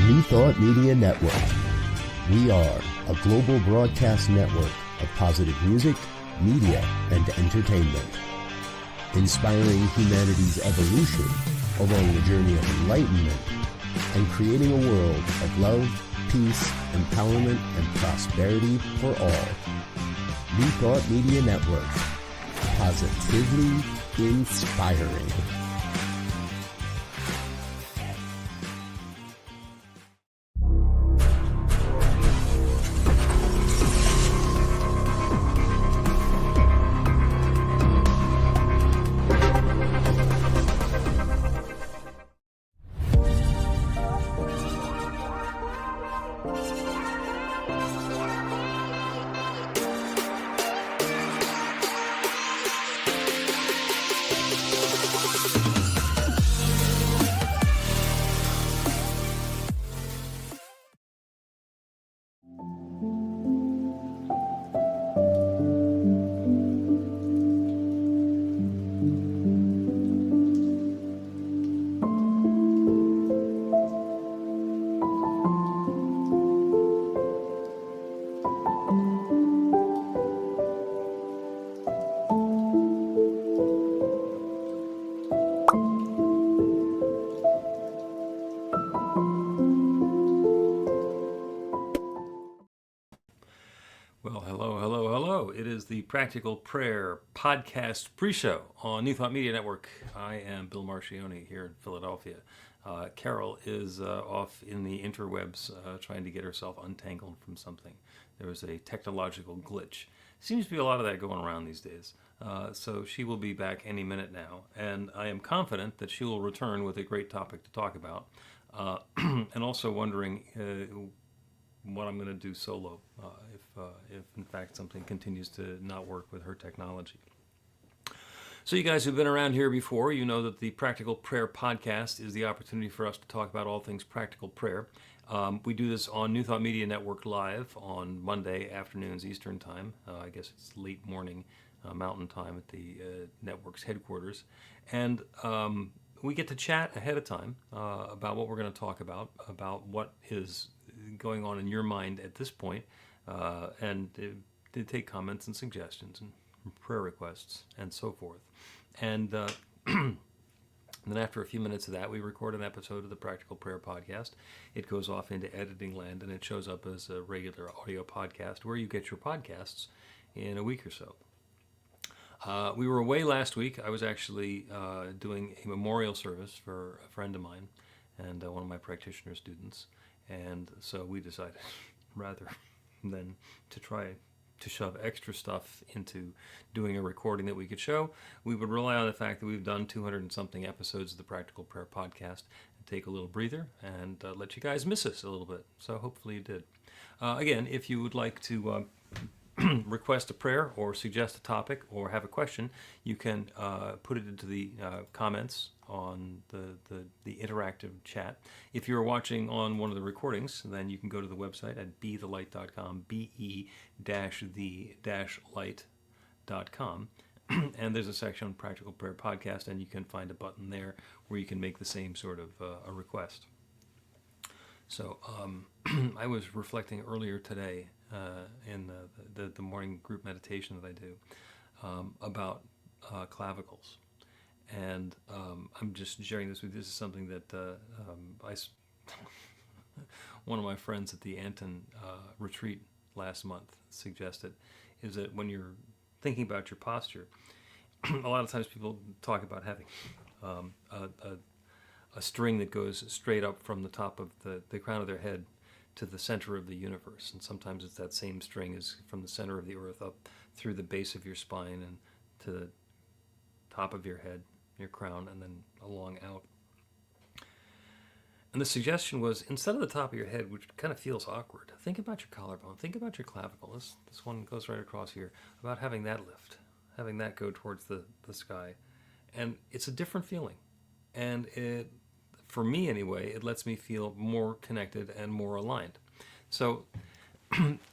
New Thought Media Network. We are a global broadcast network of positive music, media, and entertainment, inspiring humanity's evolution along the journey of enlightenment and creating a world of love, peace, empowerment, and prosperity for all. New Thought Media Network. Positively inspiring. Well, hello. It is the Practical Prayer podcast pre-show on New Thought Media Network. I am Bill Marchiony here in Philadelphia. Carol is off in the interwebs trying to get herself untangled from something. There was a technological glitch. Seems to be a lot of that going around these days. So she will be back any minute now, and I am confident that she will return with a great topic to talk about. And also wondering what I'm going to do solo if in fact something continues to not work with her technology. So you guys who've been around here before, you know that the Practical Prayer podcast is the opportunity for us to talk about all things practical prayer. We do this on New Thought Media Network live on Monday afternoons Eastern Time. I guess it's late morning Mountain Time at the network's headquarters. And we get to chat ahead of time about what we're going to talk about what is going on in your mind at this point, and they take comments and suggestions and prayer requests and so forth. And then after a few minutes of that, we record an episode of the Practical Prayer podcast. It goes off into editing land, and it shows up as a regular audio podcast where you get your podcasts in a week or so. We were away last week. I was actually doing a memorial service for a friend of mine and one of my practitioner students. And so we decided, rather than to try to shove extra stuff into doing a recording that we could show, we would rely on the fact that we've done 200 and something episodes of the Practical Prayer podcast and take a little breather and let you guys miss us a little bit. So hopefully you did. Again, if you would like to request a prayer or suggest a topic or have a question, you can put it into the comments on the interactive chat. If you're watching on one of the recordings, then you can go to the website at bethelight.com, be-the-light.com, and there's a section on Practical Prayer Podcast, and you can find a button there where you can make the same sort of a request. So I was reflecting earlier today in the morning group meditation that I do about clavicles. And I'm just sharing this with you. This is something that one of my friends at the Anton retreat last month suggested, is that when you're thinking about your posture, a lot of times people talk about having a string that goes straight up from the top of the crown of their head to the center of the universe. And sometimes it's that same string is from the center of the earth up through the base of your spine and to the top of your head, your crown, and then along out. And the suggestion was, instead of the top of your head, which kind of feels awkward, think about your collarbone, think about your clavicle. This one goes right across here, about having that lift, having that go towards the sky. And it's a different feeling. And it, for me anyway, it lets me feel more connected and more aligned. So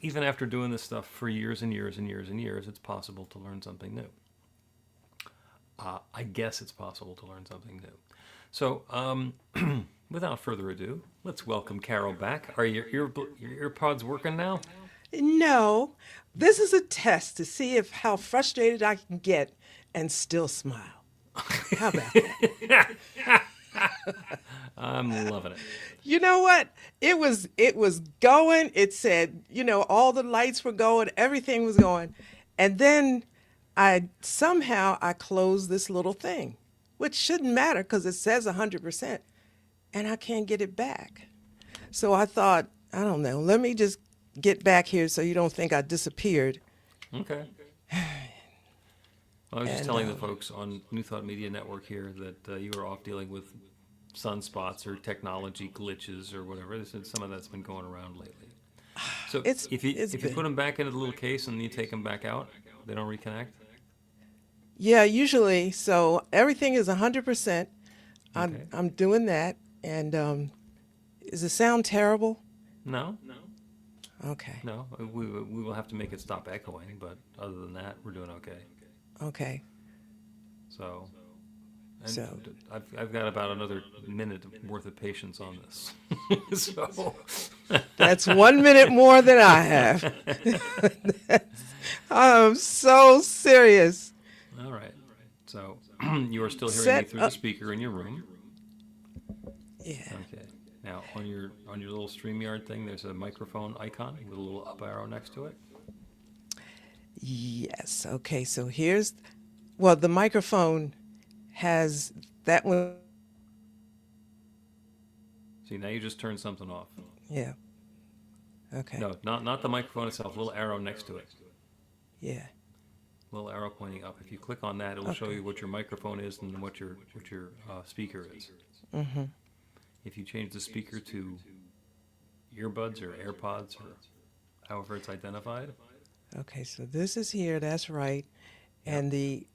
even after doing this stuff for years and years and years and years, it's possible to learn something new. I guess it's possible to learn something new. So without further ado, let's welcome Carol back. Are your earpods working now? No, this is a test to see if how frustrated I can get and still smile. How about that? I'm loving it. You know what? It was going. It said, all the lights were going, everything was going. And then I closed this little thing, which shouldn't matter because it says 100% and I can't get it back. So I thought, I don't know, let me just get back here so you don't think I disappeared. Okay. Well, I was just And telling the folks on New Thought Media Network here that you were off dealing with sunspots or technology glitches or whatever. Some of that's been going around lately. So it's if you it's if you put been them back into the little case and you take them back out, they don't reconnect. yeah, usually so everything is 100%. I'm Okay. I'm doing that and does it sound terrible? No, Okay. no. We will have to make it stop echoing, but other than that, we're doing okay. Okay. So, and So I've got about another minute worth of patience on this. So, that's 1 minute more than I have. I'm so serious. all right. So you are still hearing me Set through the up. speaker in your room. Yeah. Okay. Now on your little StreamYard thing, there's a microphone icon with a little up arrow next to it. Yes. Okay. So here's, well, the microphone has that one. See, now you just turned something off. Yeah. Okay. No, not the microphone itself. Little arrow next to it. Yeah. Little arrow pointing up. If you click on that, it will show Okay. you what your microphone is and what your speaker is. Mm-hmm. If you change the speaker to earbuds or AirPods or however it's identified, Okay. So this is here. That's right. yep. And the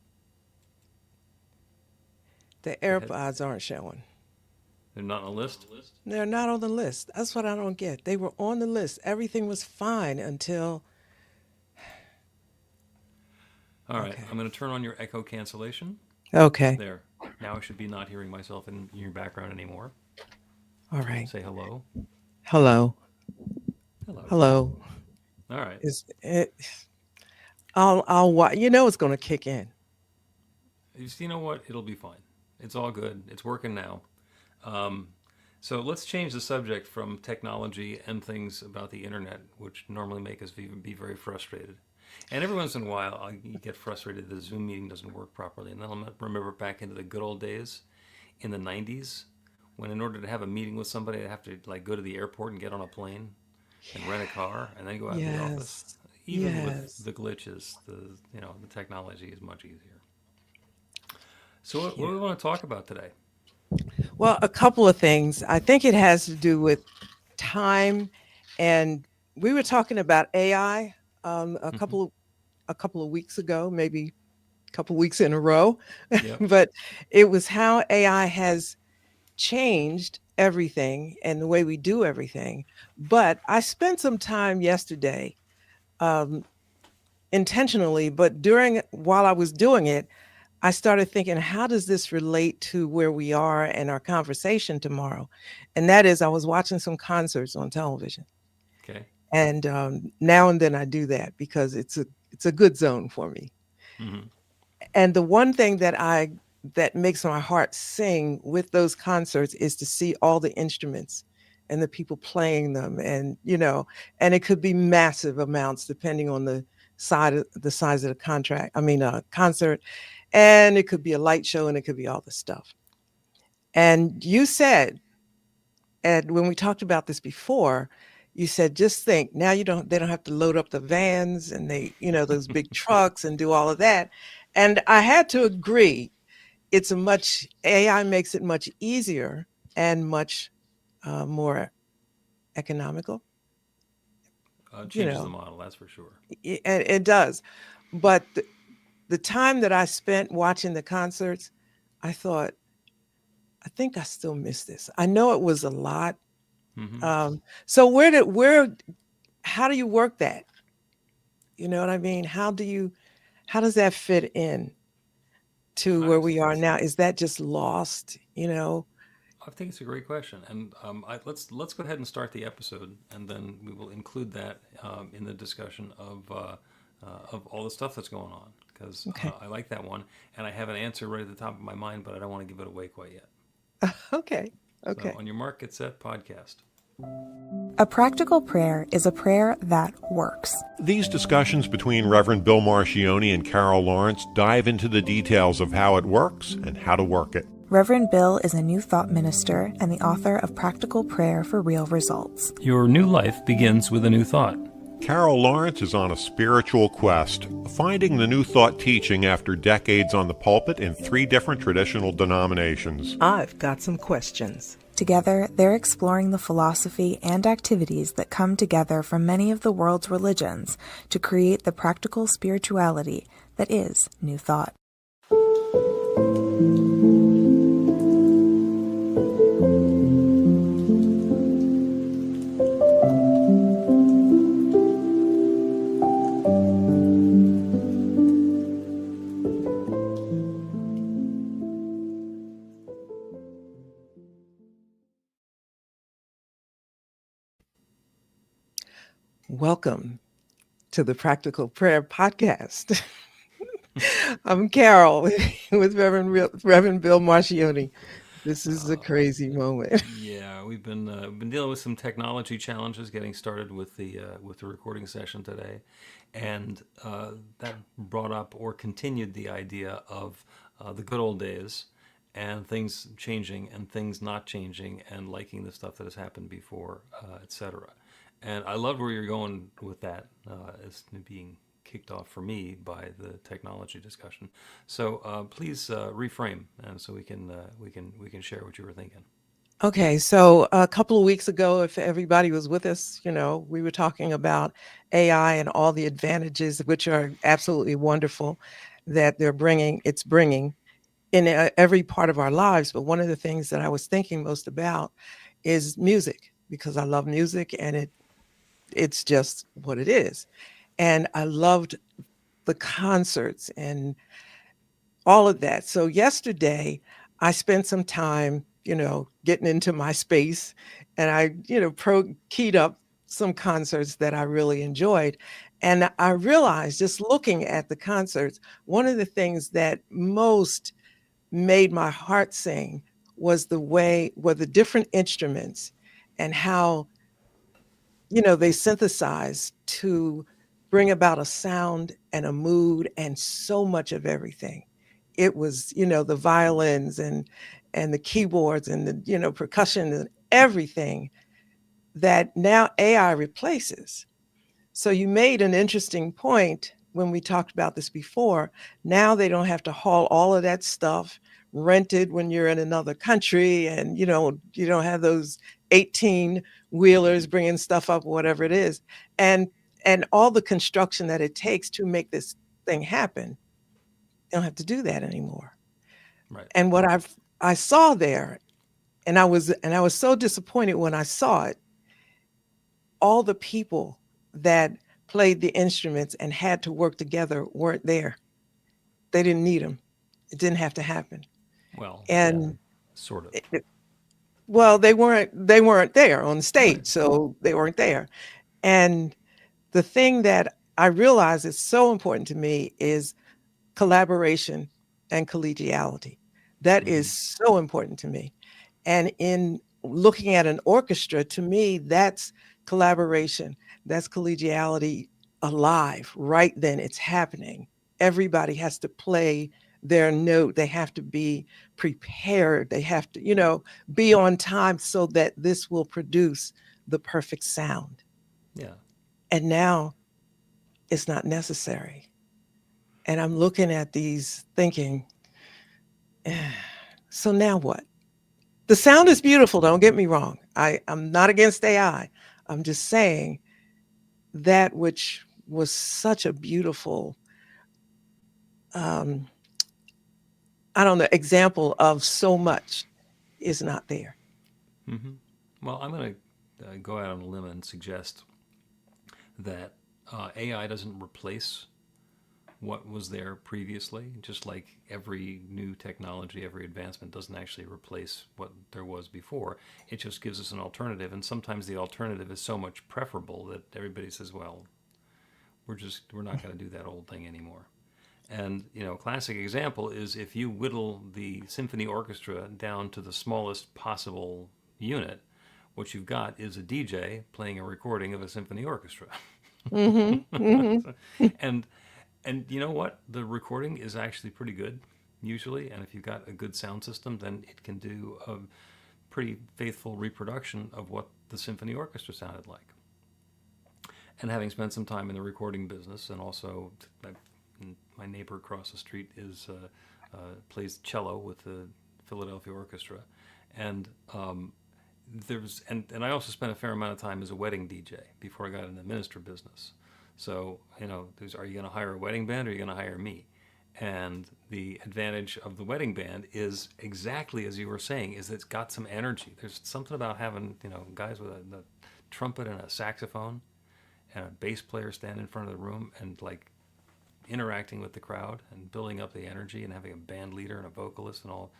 Go ahead. AirPods aren't showing. They're not on a list. They're not on the list. That's what I don't get. They were on the list. Everything was fine until. All right, Okay. I'm going to turn on your echo cancellation. Okay. There. Now I should be not hearing myself in your background anymore. All right. Say hello. Hello. Hello. Hello. All right. Is it? It's going to kick in. You know what? It'll be fine. It's all good. It's working now. Um, so let's change the subject from technology and things about the internet, which normally make us be very frustrated. And every once in a while, I get frustrated that the Zoom meeting doesn't work properly. And then I'll remember back into the good old days in the 90s when in order to have a meeting with somebody, I'd have to like go to the airport and get on a plane and rent a car and then go out to the office. Yes. Even with Yes. the glitches, the technology is much easier. So what Yeah. do we want to talk about today? Well, a couple of things. I think it has to do with time, and we were talking about AI Hmm. a couple of weeks ago, maybe a couple of weeks in a row, Yep. but it was how AI has changed everything and the way we do everything. But I spent some time yesterday um, intentionally, but during while I was doing it, I started thinking, how does this relate to where we are and our conversation tomorrow? And that is, I was watching some concerts on television, Okay. and now and then I do that because it's a good zone for me. Hmm. And the one thing that makes my heart sing with those concerts is to see all the instruments and the people playing them, and it could be massive amounts depending on the size of the contract. I mean, a concert, and it could be a light show, and it could be all the stuff. And you said, and when we talked about this before, you said, just think now they don't have to load up the vans and those big trucks and do all of that. And I had to agree. AI makes it much easier and much more economical, you Changes the know, model, that's for sure. and it does. But the time that I spent watching the concerts, I thought, I think I still miss this. I know it was a lot. Hmm. So how do you work that? You know what I mean? How does that fit in to I where was we are now? Is that just lost? I think it's a great question, and let's go ahead and start the episode, and then we will include that in the discussion of all the stuff that's going on, because Okay. I like that one, and I have an answer right at the top of my mind, but I don't want to give it away quite yet. Okay. So, Okay. on your mark, get set, podcast. A practical prayer is a prayer that works. These discussions between Reverend Bill Marchiony and Carol Lawrence dive into the details of how it works and how to work it. Reverend Bill is a New Thought minister and the author of Practical Prayer for Real Results. Your new life begins with a new thought. Carol Lawrence is on a spiritual quest, finding the New Thought teaching after decades on the pulpit in 3 different traditional denominations. I've got some questions. Together, they're exploring the philosophy and activities that come together from many of the world's religions to create the practical spirituality that is New Thought. Welcome to the Practical Prayer Podcast. I'm Carol with Reverend Bill Marchiony. This is a crazy moment. Yeah, we've been dealing with some technology challenges getting started with the recording session today, and that brought up or continued the idea of the good old days and things changing and things not changing and liking the stuff that has happened before, etc. And I loved where you're going with that as being kicked off for me by the technology discussion. So please reframe, and so we can share what you were thinking. Okay, so a couple of weeks ago, if everybody was with us, we were talking about AI and all the advantages, which are absolutely wonderful, that it's bringing in every part of our lives. But one of the things that I was thinking most about is music, because I love music, and it's just what it is. And I loved the concerts and all of that. So yesterday, I spent some time, getting into my space, and I, keyed up some concerts that I really enjoyed. And I realized, just looking at the concerts, one of the things that most made my heart sing were the different instruments and how they synthesize to bring about a sound and a mood and so much of everything. It was, the violins and the keyboards and the, percussion and everything that now AI replaces. So you made an interesting point when we talked about this before. Now they don't have to haul all of that stuff rented when you're in another country, and you don't have those 18 wheelers bringing stuff up, whatever it is, and all the construction that it takes to make this thing happen. They don't have to do that anymore. Right. And what I saw there, and I was so disappointed when I saw it, all the people that played the instruments and had to work together weren't there. They didn't need them. It didn't have to happen. Well, And sort of. well, they weren't there on stage, so they weren't there. And the thing that I realize is so important to me is collaboration and collegiality. That is so important to me. And in looking at an orchestra, to me, that's collaboration, that's collegiality alive. Right then, it's happening. Everybody has to play their note. They have to be prepared. They have to, be on time so that this will produce the perfect sound. Yeah. And now it's not necessary. And I'm looking at these thinking, so now what? The sound is beautiful, don't get me wrong. I'm not against AI. I'm just saying that which was such a beautiful, example of so much is not there. Mm-hmm. Well, I'm going to go out on a limb and suggest that AI doesn't replace what was there previously, just like every new technology, every advancement doesn't actually replace what there was before. It just gives us an alternative, and sometimes the alternative is so much preferable that everybody says, well, we're not going to do that old thing anymore. And a classic example is if you whittle the symphony orchestra down to the smallest possible unit, what you've got is a DJ playing a recording of a symphony orchestra. and and you know what? The recording is actually pretty good usually, and if you've got a good sound system, then it can do a pretty faithful reproduction of what the symphony orchestra sounded like. And having spent some time in the recording business, and also my neighbor across the street plays cello with the Philadelphia Orchestra, and and I also spent a fair amount of time as a wedding DJ before I got in the minister business. So are you going to hire a wedding band or are you going to hire me? And the advantage of the wedding band is exactly as you were saying, is it's got some energy. There's something about having guys with a trumpet and a saxophone and a bass player stand in front of the room and like interacting with the crowd and building up the energy and having a band leader and a vocalist and all.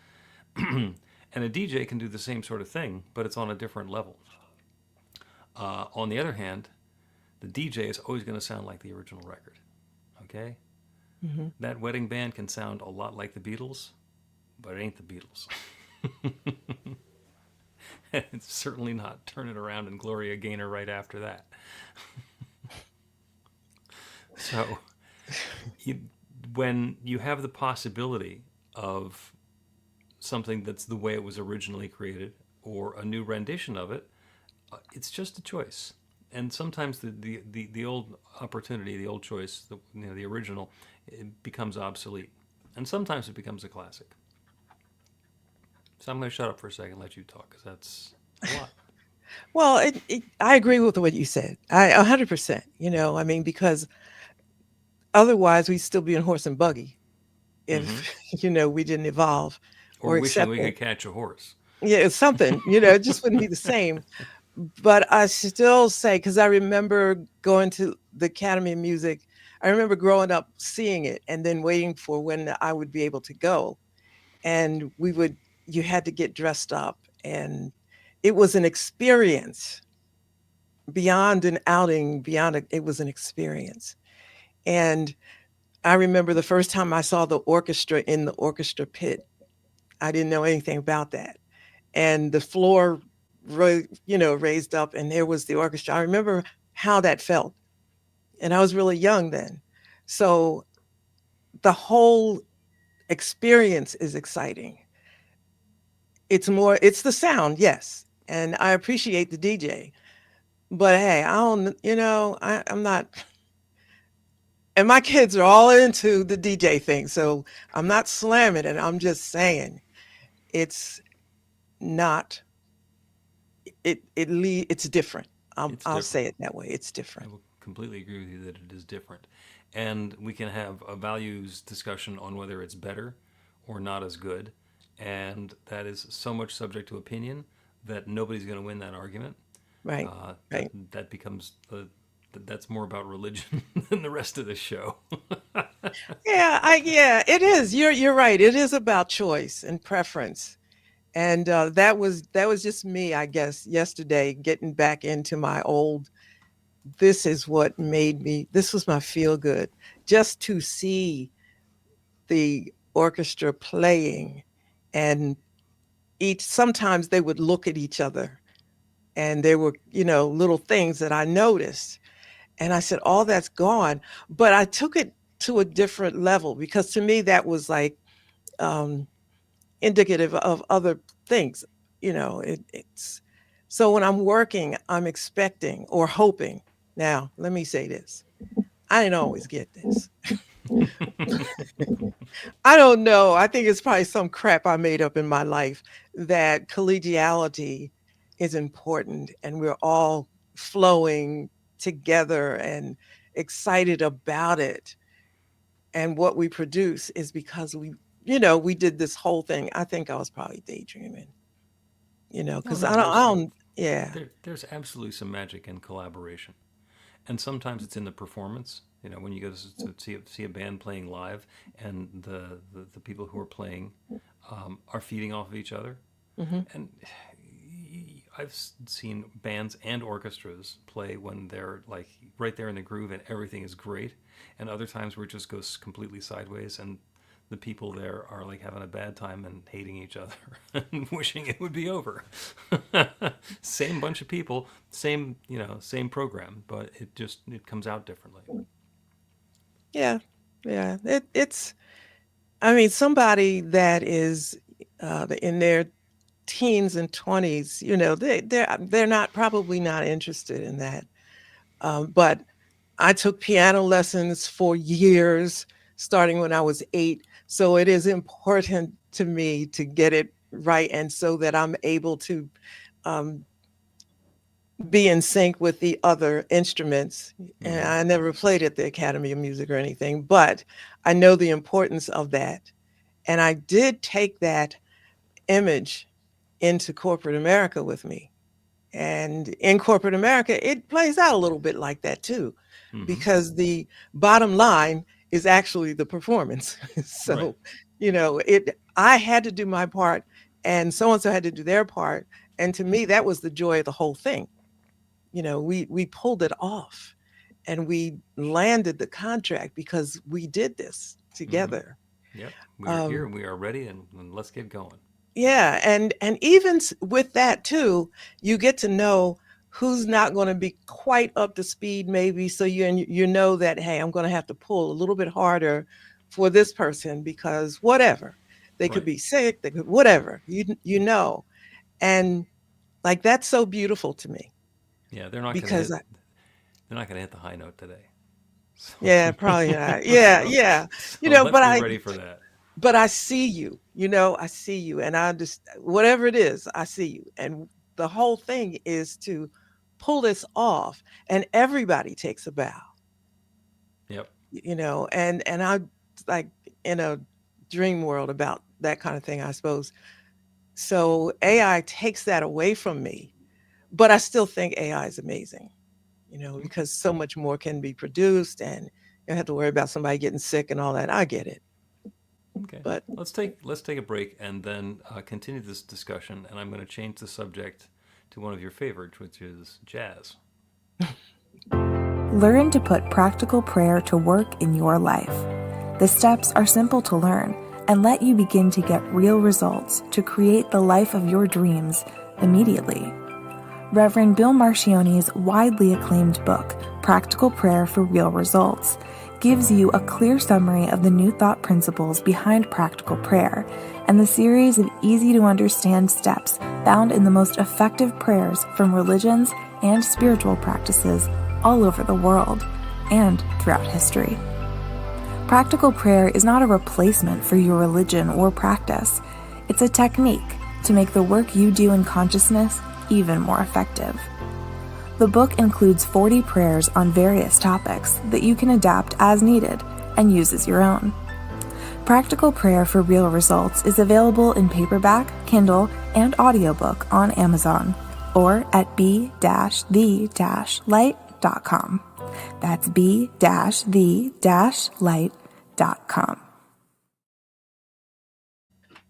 And a DJ can do the same sort of thing, but it's on a different level. On the other hand, the DJ is always going to sound like the original record. Okay? Mm-hmm. That wedding band can sound a lot like the Beatles, but it ain't the Beatles. And it's certainly not Turn It Around and Gloria Gaynor right after that. So, when you have the possibility of something that's the way it was originally created or a new rendition of it, it's just a choice. And sometimes the old opportunity, the old choice, the original, it becomes obsolete. And sometimes it becomes a classic. So I'm going to shut up for a second and let you talk, because that's a lot. Well, I agree with what you said. 100%. I mean, because otherwise we'd still be in horse and buggy if we didn't evolve Or wishing accept we it. could catch a horse. Yeah, it's something. It just wouldn't be the same. But I still say, because I remember going to the Academy of Music, I remember growing up seeing it and then waiting for when I would be able to go. And you had to get dressed up, and it was an experience beyond an outing, it was an experience. And I remember the first time I saw the orchestra in the orchestra pit. I didn't know anything about that. And the floor, raised up, and there was the orchestra. I remember how that felt. And I was really young then. So the whole experience is exciting. It's the sound, yes. And I appreciate the DJ. But hey, I don't, I'm not, and my kids are all into the DJ thing. So I'm not slamming it. I'm just saying it's not, it's different. I'll It's different. say it that way. It's I different. will completely agree with you that it is different. And we can have a values discussion on whether it's better or not as good. And that is so much subject to opinion that nobody's going to win that argument. Right. Right. That becomes that's more about religion than the rest of the show. Yeah, it is. You're right. It is about choice and preference. And that was just me, I guess, yesterday, getting back into my old. This was my feel good, just to see the orchestra playing, and sometimes they would look at each other, and there were, little things that I noticed. And I said, all that's gone. But I took it to a different level, because to me that was like, um, indicative of other things. It's so when I'm working, I'm expecting or hoping. Now, let me say this. I didn't always get this. I don't know. I think it's probably some crap I made up in my life, that collegiality is important and we're all flowing together and excited about it. And what we produce is because we did this whole thing. I think I was probably daydreaming, No, because no, I don't, yeah. there's absolutely some magic in collaboration. And sometimes it's in the performance, When you go to see a band playing live, and the people who are playing are feeding off of each other. Hmm. And I've seen bands and orchestras play when they're like right there in the groove and everything is great, and other times where it just goes completely sideways, and the people there are like having a bad time and hating each other and wishing it would be over. Same bunch of people, same program, but it comes out differently. Yeah, yeah. It's. I mean, somebody that is in their teens and 20s, they're not probably not interested in that. But I took piano lessons for years, starting when I was 8. So it is important to me to get it right, and so that I'm able to um, be in sync with the other instruments. And Hmm. I never played at the Academy of Music or anything, but I know the importance of that. And I did take that image into corporate America with me. And in corporate America, it plays out a little bit like that too, Hmm. because the bottom line is actually the performance. Right. So, I had to do my part, and so and so had to do their part. And to me, that was the joy of the whole thing. We pulled it off, and we landed the contract because we did this Hmm. together. Yep. We are here. Um, We are ready, and let's get going. Yeah, and even with that too, you get to know who's not going to be quite up to speed, maybe. So you know that, hey, I'm going to have to pull a little bit harder for this person because whatever, they could Right. be sick, they could whatever. And like that's so beautiful to me Yeah. They're not gonna because hit. They're not gonna hit the high note today. So, yeah, probably not. Yeah, so, yeah. so let's But be I ready for that. I see you, I see you, and I just whatever it is, I see you. And the whole thing is to pull this off, and everybody takes a bow, Yep. and I like in a dream world about that kind of thing, I suppose. So AI takes that away from me, but I still think AI is amazing, Okay. because so much more can be produced, and you don't have to worry about somebody getting sick and all that. I get it, Okay. but Let's take a break and then continue this discussion. And I'm going to change the subject to one of your favorites, which is jazz. Learn to put practical prayer to work in your life. The steps are simple to learn and let you begin to get real results to create the life of your dreams immediately. Reverend Bill Marchiony's widely acclaimed book, Practical Prayer for Real Results, gives you a clear summary of the New Thought principles behind practical prayer and the series of easy-to-understand steps found in the most effective prayers from religions and spiritual practices all over the world and throughout history. Practical prayer is not a replacement for your religion or practice. It's a technique to make the work you do in consciousness even more effective. The book includes 40 prayers on various topics that you can adapt as needed and use as your own. Practical Prayer for Real Results is available in paperback, Kindle, and audiobook on Amazon or at b-the-light.com. That's b-the-light.com.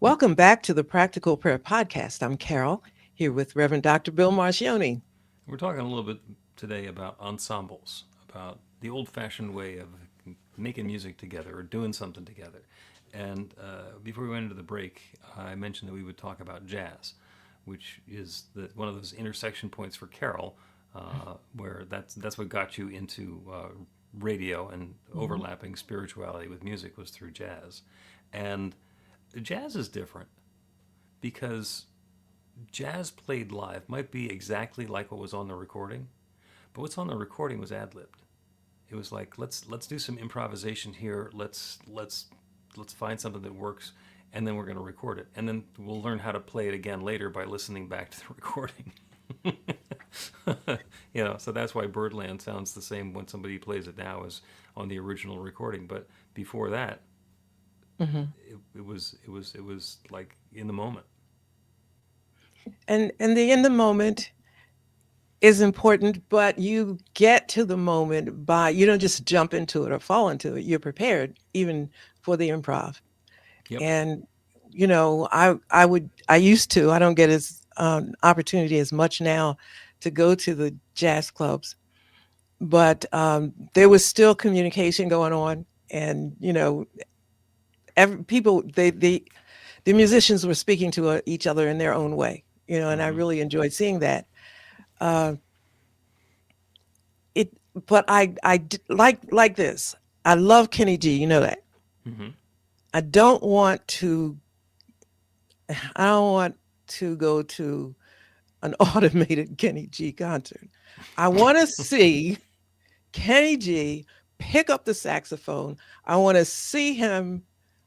welcome back to the Practical Prayer Podcast. I'm Carol, here with Reverend Dr. Bill Marchiony. We're talking a little bit today about ensembles, about the old-fashioned way of making music together or doing something together. And before we went into the break, I mentioned that we would talk about jazz, which is one of those intersection points for Carol, where that's what got you into radio, and overlapping spirituality with music was through jazz. And jazz is different because jazz played live might be exactly like what was on the recording, but what's on the recording was ad-libbed. It was like, let's do some improvisation here. Let's find something that works, and then we're going to record it, and then we'll learn how to play it again later by listening back to the recording. So that's why Birdland sounds the same when somebody plays it now as on the original recording. But before that, Mhm. it was like in the moment. And the in the moment, is important, but you get to the moment by, you don't just jump into it or fall into it. You're prepared even for the improv. Yep. And, I used to, I don't get as opportunity as much now to go to the jazz clubs, but there was still communication going on. And, people, the musicians were speaking to each other in their own way, and I Mm-hmm. really enjoyed seeing that. Uh, it, but like this. I love Kenny G. You know that. Mm-hmm. I don't want to. I don't want to go to an automated Kenny G concert. I want to see Kenny G pick up the saxophone. I want to see him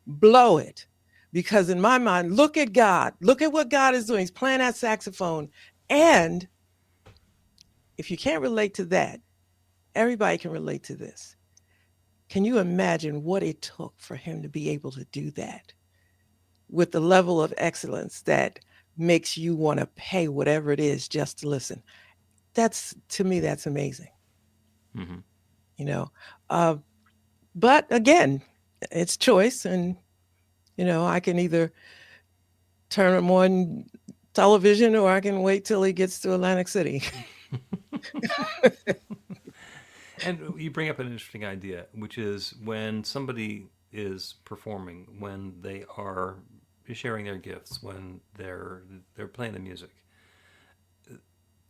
blow it. Because in my mind, look at God. Look at what God is doing. He's playing that saxophone. And if you can't relate to that, everybody can relate to this. Can you imagine what it took for him to be able to do that with the level of excellence that makes you want to pay whatever it is just to listen? That's, to me, that's amazing, Mm-hmm. you know. Uh, but again, it's choice, and I can either turn him on television or I can wait till he gets to Atlantic City. And you bring up an interesting idea, which is when somebody is performing, when they are sharing their gifts, when they're playing the music,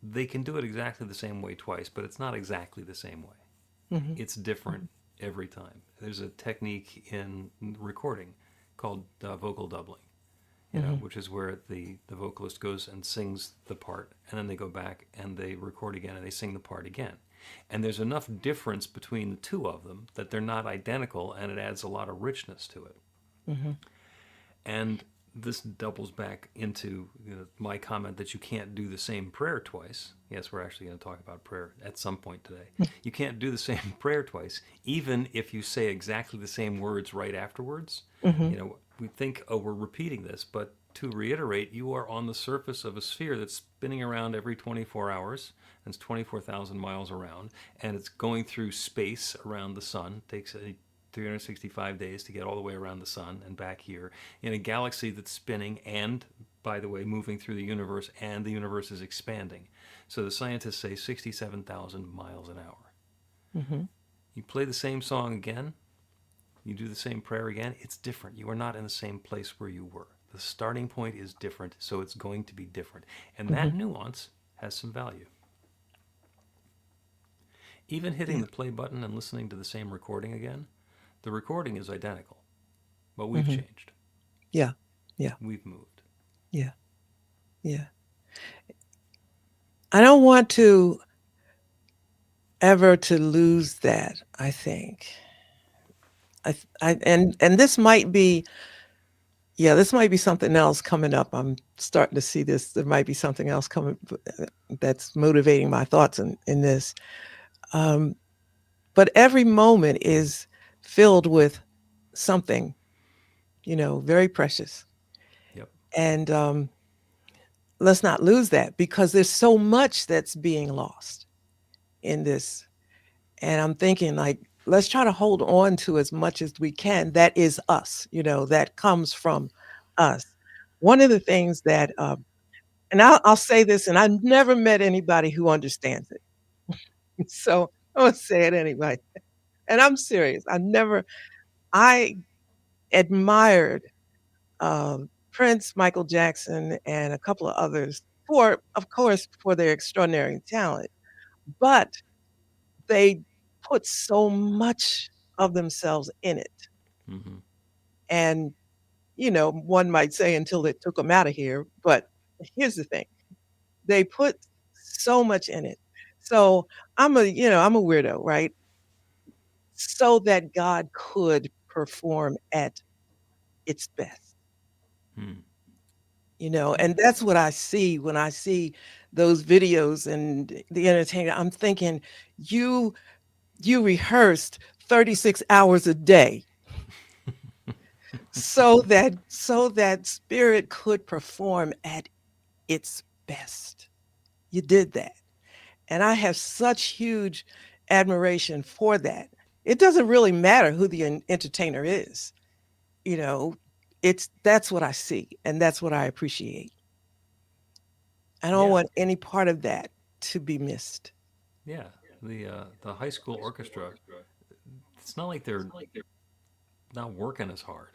they can do it exactly the same way twice, but it's not exactly the same way. Hmm. It's different every time. There's a technique in recording called vocal doubling, Hmm. which is where the vocalist goes and sings the part, and then they go back and they record again and they sing the part again. And there's enough difference between the two of them that they're not identical, and it adds a lot of richness to it. Hmm. And this doubles back into my comment that you can't do the same prayer twice. Yes, we're actually going to talk about prayer at some point today. You can't do the same prayer twice, even if you say exactly the same words right afterwards. Hmm. We think, oh, we're repeating this, but to reiterate, you are on the surface of a sphere that's spinning around every 24 hours, and it's 24,000 miles around, and it's going through space around the sun. It takes 365 days to get all the way around the sun and back here in a galaxy that's spinning and, by the way, moving through the universe, and the universe is expanding. So the scientists say 67,000 miles an hour. Hmm. You play the same song again, you do the same prayer again, it's different. You are not in the same place where you were. The starting point is different, so it's going to be different. And that Hmm. nuance has some value. Even hitting Yeah. the play button and listening to the same recording again, the recording is identical, but we've Hmm. changed. Yeah. Yeah. We've moved. Yeah. Yeah. I don't want to ever to lose that, I think. And this might be, yeah, this might be something else coming up. I'm starting to see this. There might be something else coming that's motivating my thoughts in this. Um, but every moment is filled with something, very precious. Yep. And let's not lose that, because there's so much that's being lost in this. And I'm thinking, like, let's try to hold on to as much as we can. That is us, that comes from us. One of the things that, and I'll say this, and I've never met anybody who understands it. So I'm going to say it anyway. And I'm serious. I admired Prince, Michael Jackson, and a couple of others of course, for their extraordinary talent. But they put so much of themselves in it. Mm-hmm. And, one might say until they took them out of here. But here's the thing. They put so much in it. So I'm a weirdo, right? So that God could perform at its best. Hmm. And that's what I see when I see those videos and the entertainment. I'm thinking, you you rehearsed 36 hours a day so that spirit could perform at its best. You did that. And I have such huge admiration for that. It doesn't really matter who the entertainer is, you know, that's what I see and that's what I appreciate. I don't Yeah, want any part of that to be missed. yeah. The high school orchestra. It's not like they're not working as hard.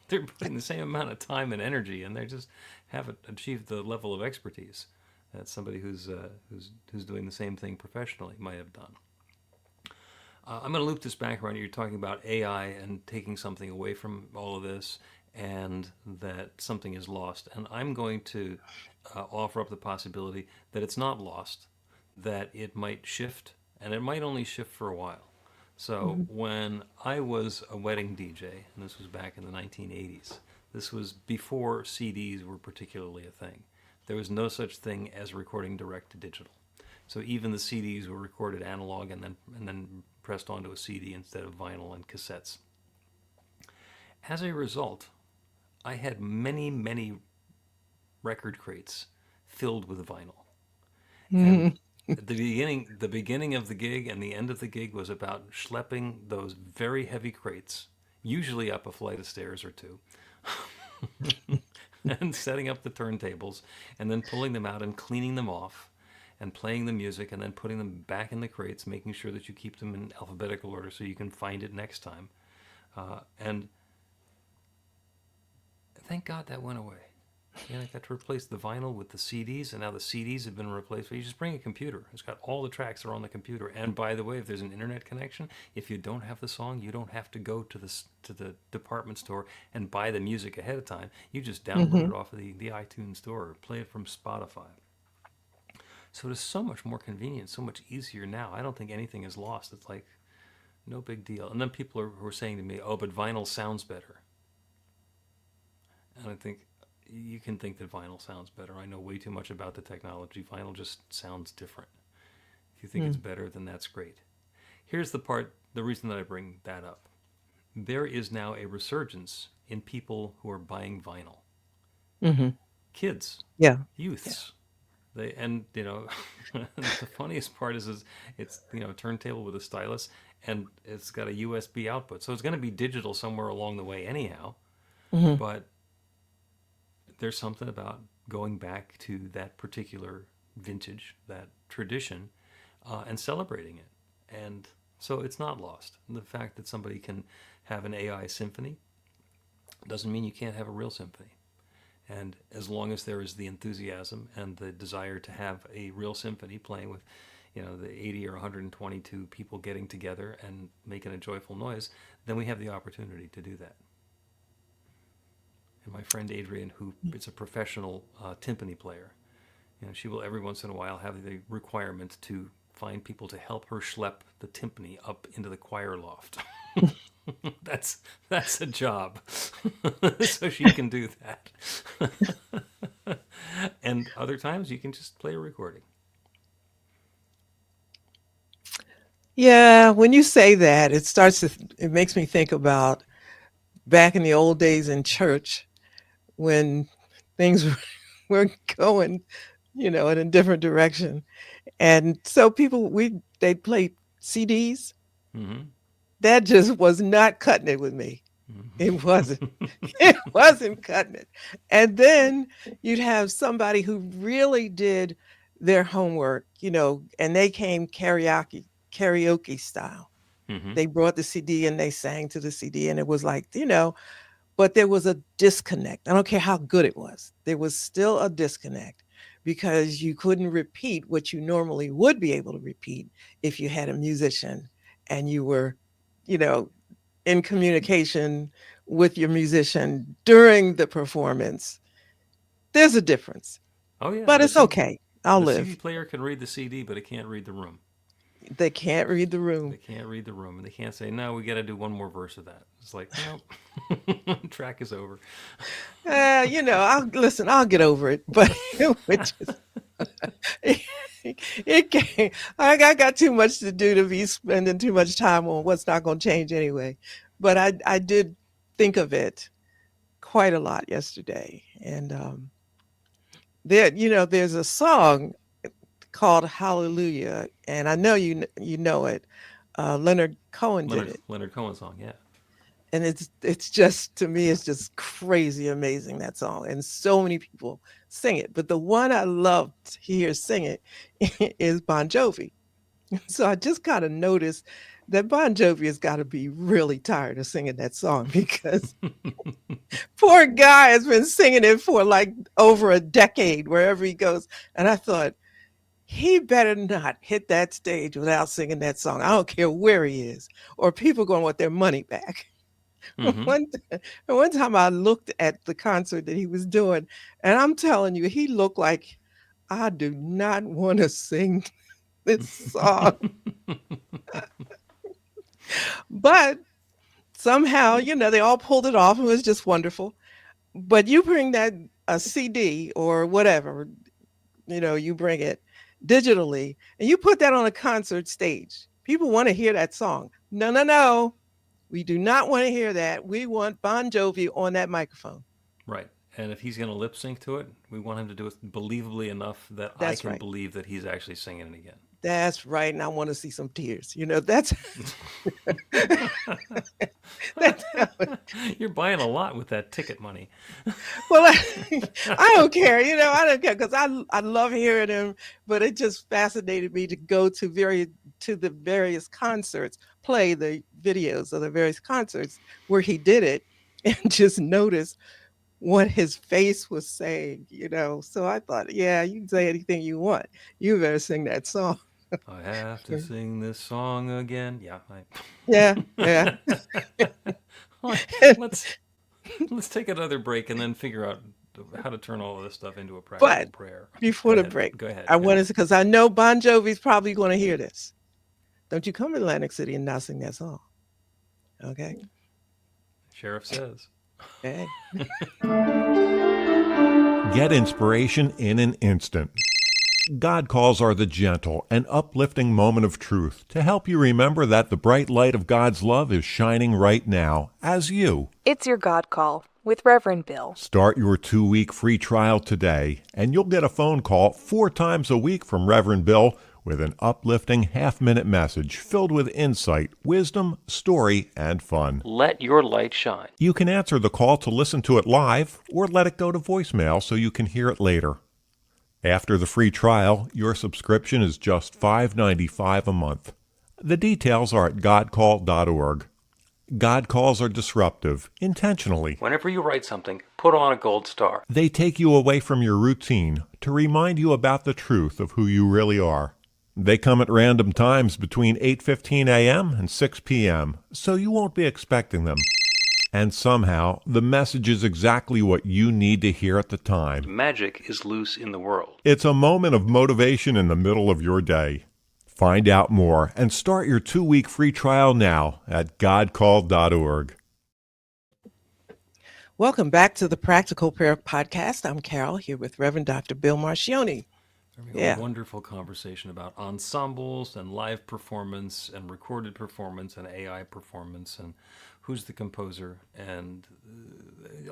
They're putting the same amount of time and energy, and they just haven't achieved the level of expertise that somebody who's doing the same thing professionally might have done. I'm going to loop this back around. You're talking about AI and taking something away from all of this, and that something is lost. And I'm going to offer up the possibility that it's not lost, that it might shift, and it might only shift for a while. So Mhm. when I was a wedding DJ, and this was back in the 1980s, this was before CDs were particularly a thing. There was no such thing as recording direct to digital. So even the CDs were recorded analog and then pressed onto a CD instead of vinyl and cassettes. As a result, I had many record crates filled with vinyl. And Mhm. the beginning of the gig and the end of the gig was about schlepping those very heavy crates, usually up a flight of stairs or two, and setting up the turntables, and then pulling them out and cleaning them off, and playing the music, and then putting them back in the crates, making sure that you keep them in alphabetical order so you can find it next time. And thank God that went away. Yeah, I got to replace the vinyl with the CDs, and now the CDs have been replaced. But you just bring a computer. It's got all the tracks that are on the computer. And by the way, if there's an internet connection, if you don't have the song, you don't have to go to the department store and buy the music ahead of time. You just download Mhm. it off of the iTunes store or play it from Spotify. So it is so much more convenient, so much easier now. I don't think anything is lost. It's like no big deal. And then people were saying to me, "Oh, but vinyl sounds better." And I think you can think that vinyl sounds better. I know way too much about the technology. Vinyl just sounds different. If you think it's Mm. better, then that's great. Here's the reason that I bring that up. There is now a resurgence in people who are buying vinyl. Mhm. Kids, Yeah. Yeah. youths. The funniest part is it's a turntable with a stylus, and it's got a USB output. So it's going to be digital somewhere along the way anyhow. Mhm. But there's something about going back to that particular vintage, that tradition, and celebrating it. And so it's not lost. And the fact that somebody can have an AI symphony doesn't mean you can't have a real symphony. And as long as there is the enthusiasm and the desire to have a real symphony playing with, the 80 or 122 people getting together and making a joyful noise, then we have the opportunity to do that. And my friend Adrienne, who is a professional timpani player, she will every once in a while have the requirement to find people to help her schlep the timpani up into the choir loft. that's a job, so she can do that. And other times you can just play a recording. Yeah, when you say that, it makes me think about back in the old days in church when things were going, in a different direction. And so they'd play CDs. Mm-hmm. That just was not cutting it with me. It wasn't. It wasn't cutting it. And then you'd have somebody who really did their homework, and they came karaoke style. Mm-hmm. They brought the CD and they sang to the CD, and it was like, but there was a disconnect. I don't care how good it was. There was still a disconnect because you couldn't repeat what you normally would be able to repeat if you had a musician and you were, you know, in communication with your musician during the performance. There's a difference, Oh yeah, but it's okay. I'll the CD live. player can read the CD, but it can't read the room. They can't read the They room. can't read the room, and they can't say, "No, we got to do one more verse of that." It's like, nope, track is over. I'll listen. I'll get over it, but it would just it, it can't. I got too much to do to be spending too much time on what's not going to change anyway. But I did think of it quite a lot yesterday, and there's a song called Hallelujah, and I know you know it. Leonard Cohen did Leonard it, Leonard Cohen song, yeah. and it's just, to me, it's just crazy amazing, that song, and so many people sing it. But the one I love to hear sing it is Bon Jovi. So I just kind of noticed that Bon Jovi has got to be really tired of singing that song because poor guy has been singing it for like over a decade wherever he goes. And I thought, he better not hit that stage without singing that song. I don't care where he is, or people going to want their money back. Hmm. One, one time I looked at the concert that he was doing, and I'm telling you, he looked like, I do not want to sing this song. But somehow, they all pulled it off. It was just wonderful. But you bring that a CD or whatever, you bring it digitally and you put that on a concert stage. People want to hear that song. No, no, no. We do not want to hear that. We want Bon Jovi on that microphone. Right. And if he's going to lip sync to it, we want him to do it believably enough that I That's can right. believe that he's actually singing it again. That's right. And I want to see some tears. That's that's how You're buying a lot with that ticket money. well, I don't care. I don't care because I love hearing him, but it just fascinated me to go to the various concerts, play the videos of the various concerts where he did it, and just notice what his face was saying. So I thought, yeah, you can say anything you want. You better sing that song. I have to sing this song again. Yeah. Yeah, yeah. let's let's take another break and then figure out how to turn all of this stuff into a practical But prayer. before Go the ahead. break, Go ahead. I Go ahead. wanted to, because I know Bon Jovi's probably going to hear this. Don't you come to Atlantic City and not sing that song. Okay. Sheriff says. Okay. Get inspiration in an instant. God calls are the gentle and uplifting moment of truth to help you remember that the bright light of God's love is shining right now as you. It's your God Call with Reverend Bill. Start your 2-week free trial today, and you'll get a phone call 4 times a week from Reverend Bill with an uplifting half-minute message filled with insight, wisdom, story, and fun. Let your light shine. You can answer the call to listen to it live or let it go to voicemail so you can hear it later. After the free trial, your subscription is just $5.95 a month. The details are at godcall.org. God calls are disruptive, intentionally. Whenever you write something, put on a gold star. They take you away from your routine to remind you about the truth of who you really are. They come at random times between 8:15 a.m. and 6 p.m., so you won't be expecting them. And somehow, the message is exactly what you need to hear at the time. Magic is loose in the world. It's a moment of motivation in the middle of your day. Find out more and start your 2-week free trial now at godcall.org. Welcome back to the Practical Prayer Podcast. I'm Carol, here with Reverend Dr. Bill Marchiony. A wonderful conversation about ensembles and live performance and recorded performance and AI performance and who's the composer and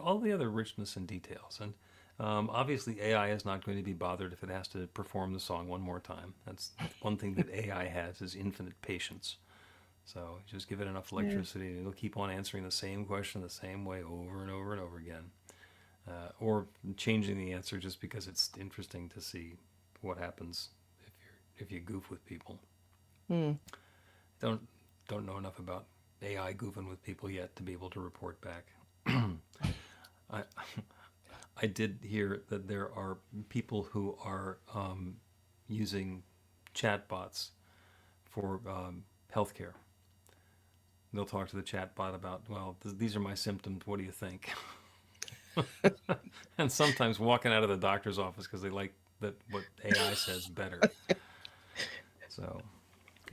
all the other richness and details. And obviously AI is not going to be bothered if it has to perform the song one more time. That's one thing that AI has is infinite patience. So just give it enough electricity and it'll keep on answering the same question the same way over and over and over again. Or changing the answer just because it's interesting to see what happens if you goof with people. Don't know enough about AI goofing with people yet to be able to report back. I did hear that there are people who are using chatbots for healthcare. They'll talk to the chatbot about, well, these are my symptoms. What do you think? And sometimes walking out of the doctor's office because they like that what AI says better. So,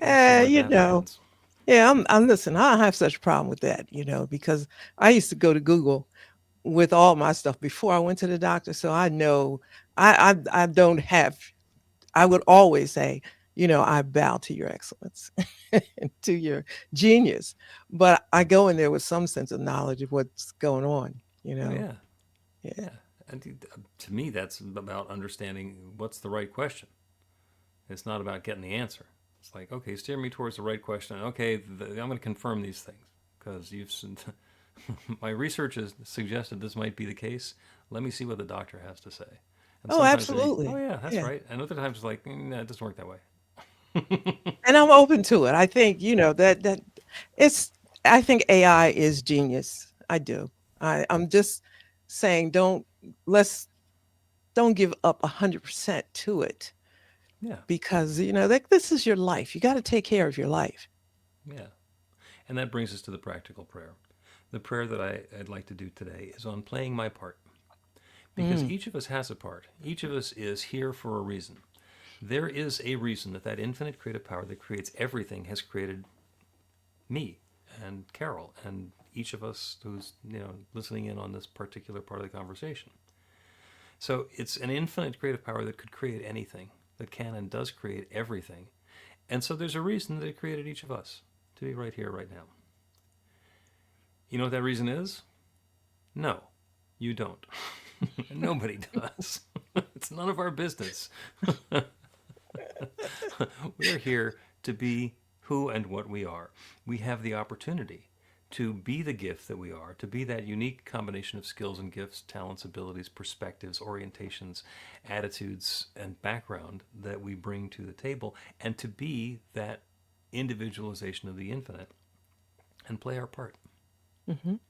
happens. I'm listen, I don't have such a problem with that, because I used to go to Google with all my stuff before I went to the doctor. So I know I don't have, I would always say, I bow to your excellence and to your genius, but I go in there with some sense of knowledge of what's going on, Yeah. And to me, that's about understanding what's the right question. It's not about getting the answer. It's like, okay, steer me towards the right question. Okay, I'm going to confirm these things because my research has suggested this might be the case. Let me see what the doctor has to say. And Oh, sometimes absolutely. oh yeah, that's Yeah. right. And other times it's like, no, it doesn't work that way. And I'm open to it. I think, that it's I think AI is genius. I do. I'm just saying let's don't give up 100% to it Yeah, because, like this is your life. You got to take care of your life. yeah. And that brings us to the practical prayer. The prayer that I'd like to do today is on playing my part. Because Mm, each of us has a part. Each of us is here for a reason. There is a reason that infinite creative power that creates everything has created me and Carol and each of us who's listening in on this particular part of the conversation. So it's an infinite creative power that could create anything, that can and does create everything. And so there's a reason that it created each of us to be right here, right now. You know what that reason is? No, you don't. Nobody does. It's none of our business. We're here to be who and what we are. We have the opportunity to be the gift that we are, to be that unique combination of skills and gifts, talents, abilities, perspectives, orientations, attitudes, and background that we bring to the table, and to be that individualization of the infinite and play our part. mhm.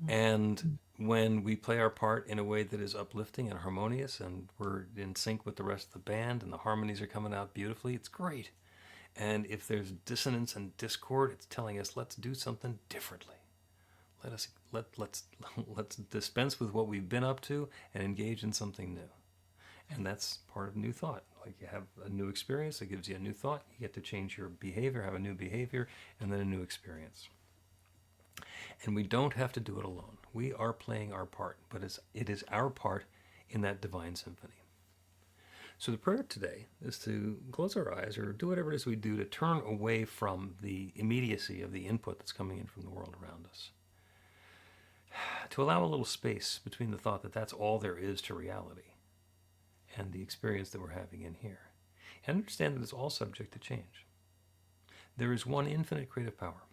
And when we play our part in a way that is uplifting and harmonious, and we're in sync with the rest of the band, and the harmonies are coming out beautifully, it's great. And if there's dissonance and discord, it's telling us let's do something differently. Let's dispense with what we've been up to and engage in something new. And that's part of new thought. Like you have a new experience that gives you a new thought. You get to change your behavior, have a new behavior, and then a new experience. And we don't have to do it alone. We are playing our part, but it is our part in that divine symphony. So the prayer today is to close our eyes or do whatever it is we do to turn away from the immediacy of the input that's coming in from the world around us. To allow a little space between the thought that that's all there is to reality and the experience that we're having in here. And understand that it's all subject to change. There is one infinite creative power,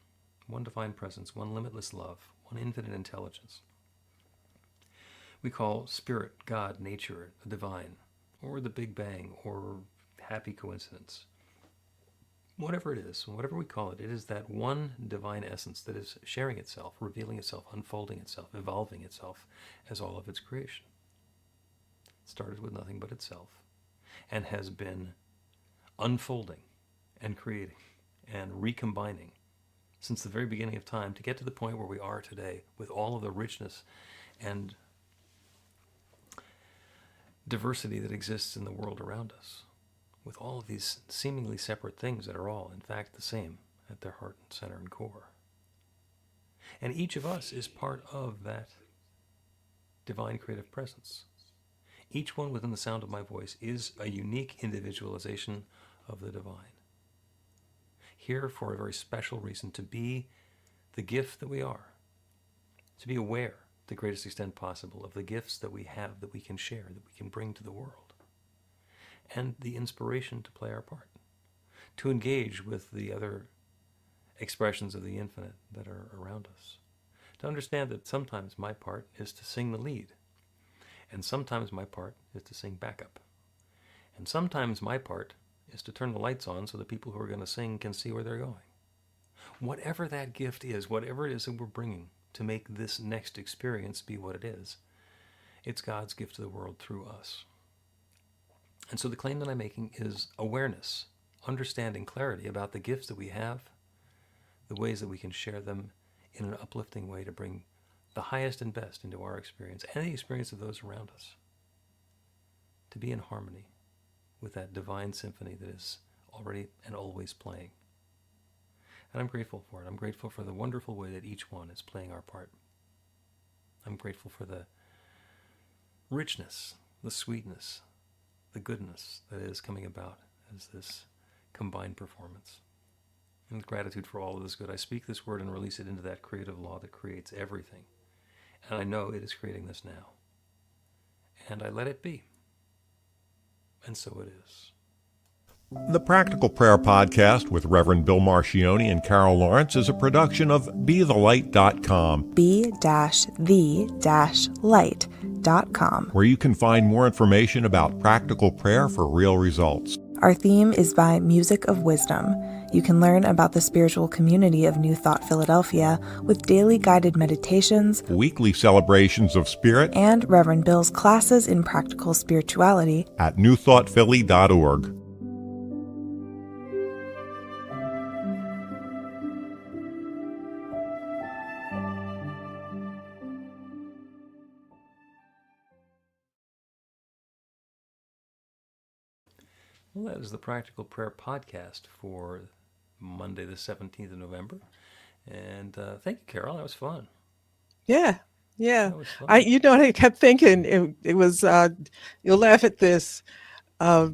one divine presence, one limitless love, one infinite intelligence. We call spirit, God, nature, the divine, or the Big Bang, or happy coincidence. Whatever it is, whatever we call it, it is that one divine essence that is sharing itself, revealing itself, unfolding itself, evolving itself as all of its creation. It started with nothing but itself and has been unfolding and creating and recombining since the very beginning of time to get to the point where we are today with all of the richness and diversity that exists in the world around us, with all of these seemingly separate things that are all, in fact, the same at their heart and center and core. And each of us is part of that divine creative presence. Each one within the sound of my voice is a unique individualization of the divine. Here for a very special reason, to be the gift that we are, to be aware, to the greatest extent possible, of the gifts that we have, that we can share, that we can bring to the world, and the inspiration to play our part, to engage with the other expressions of the infinite that are around us, to understand that sometimes my part is to sing the lead, and sometimes my part is to sing backup, and sometimes my part is to turn the lights on so the people who are going to sing can see where they're going. Whatever that gift is, whatever it is that we're bringing to make this next experience be what it is, it's God's gift to the world through us. And so the claim that I'm making is awareness, understanding, clarity about the gifts that we have, the ways that we can share them in an uplifting way to bring the highest and best into our experience and the experience of those around us. To be in harmony with that divine symphony that is already and always playing. And I'm grateful for it. I'm grateful for the wonderful way that each one is playing our part. I'm grateful for the richness, the sweetness, the goodness that is coming about as this combined performance. And with gratitude for all of this good, I speak this word and release it into that creative law that creates everything. And I know it is creating this now. And I let it be. And so it is. The Practical Prayer Podcast with Reverend Bill Marchiony and Carol Lawrence is a production of BeTheLight.com, be-the-light.com, where you can find more information about practical prayer for real results. Our theme is by Music of Wisdom. You can learn about the spiritual community of New Thought Philadelphia with daily guided meditations, Weekly celebrations of spirit, and Reverend Bill's classes in practical spirituality at newthoughtphilly.org. Well, that is the Practical Prayer Podcast for Monday, the 17th of November. And thank you, Carol. That was fun. Yeah. That was fun. I kept thinking it was, you'll laugh at this. I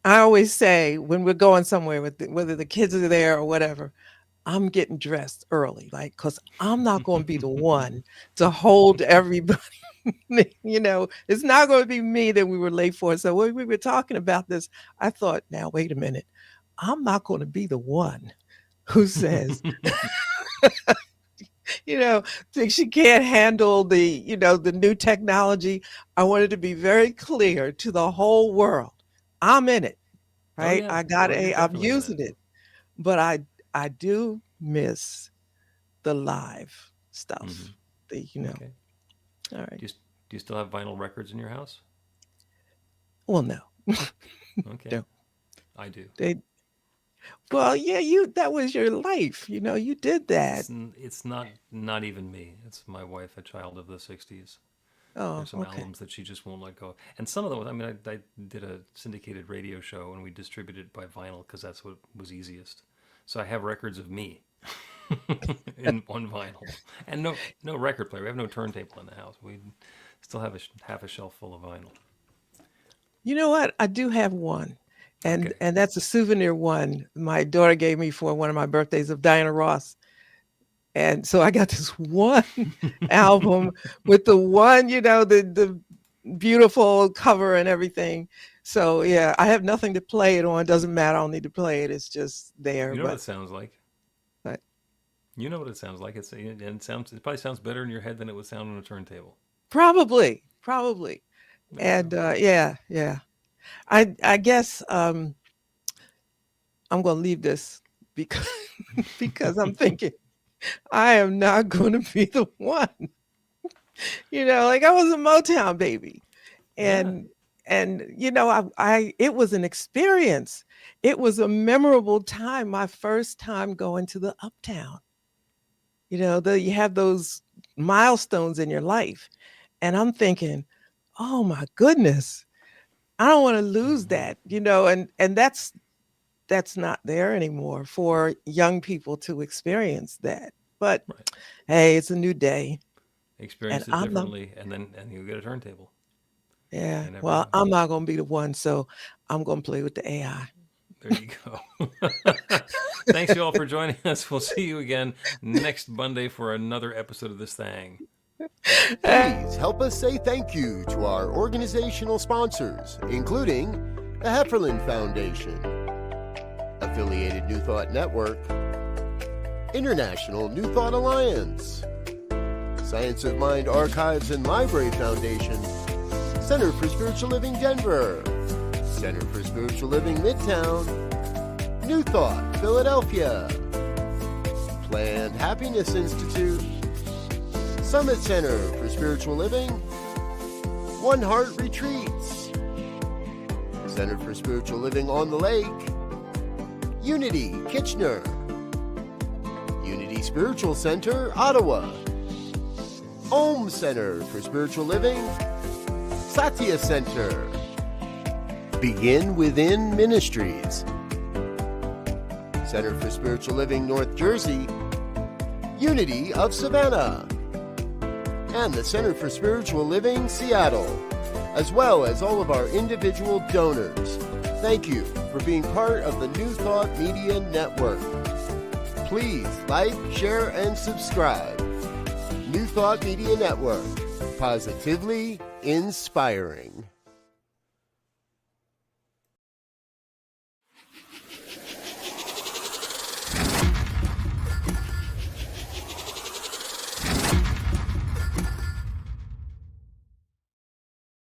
always say when we're going somewhere, whether the kids are there or whatever, I'm getting dressed early, like, because I'm not going to be the one to hold everybody. It's not going to be me that we were late for. So when we were talking about this, I thought, now, wait a minute. I'm not going to be the one who says, think she can't handle the new technology. I wanted to be very clear to the whole world. I'm in it, right? Oh, yeah. I'm using it, but I do miss the live stuff. Mm-hmm. Okay. All right. Do you still have vinyl records in your house? Well, no. Okay. No. I do. Well, yeah, that was your life. You did that. It's not even me. It's my wife, a child of the 60s. Oh, There's some okay. albums that she just won't let go of. And some of them, I did a syndicated radio show and we distributed it by vinyl because that's what was easiest. So I have records of me in one vinyl. And no record player. We have no turntable in the house. We still have half a shelf full of vinyl. You know what? I do have one. And Okay. and that's a souvenir one my daughter gave me for one of my birthdays of Diana Ross. And so I got this one album with the one, the beautiful cover and everything. So yeah, I have nothing to play it on. Doesn't matter. I don't need to play it. It's just there. You know what it sounds like? What? You know what it sounds like. It probably sounds better in your head than it would sound on a turntable. Probably. And yeah. I guess I'm going to leave this because I'm thinking I am not going to be the one. Like I was a Motown baby, and it was an experience. It was a memorable time. My first time going to the Uptown. You have those milestones in your life, and I'm thinking, oh my goodness. I don't want to lose that, and that's not there anymore for young people to experience that. But Right. Hey, it's a new day. Experience And it differently, and you get a turntable. Yeah. You never Well, know. I'm not going to be the one, so I'm going to play with the AI. There you go. Thanks you all for joining us. We'll see you again next Monday for another episode of this thing. Please help us say thank you to our organizational sponsors, including the Hefferland Foundation, Affiliated New Thought Network, International New Thought Alliance, Science of Mind Archives and Library Foundation, Center for Spiritual Living Denver, Center for Spiritual Living Midtown, New Thought Philadelphia, Planned Happiness Institute, Summit Center for Spiritual Living, One Heart Retreats, Center for Spiritual Living on the Lake, Unity Kitchener, Unity Spiritual Center Ottawa, Om Center for Spiritual Living, Satya Center, Begin Within Ministries, Center for Spiritual Living North Jersey, Unity of Savannah, and the Center for Spiritual Living Seattle, as well as all of our individual donors. Thank you for being part of the New Thought Media Network. Please like, share, and subscribe. New Thought Media Network, positively inspiring.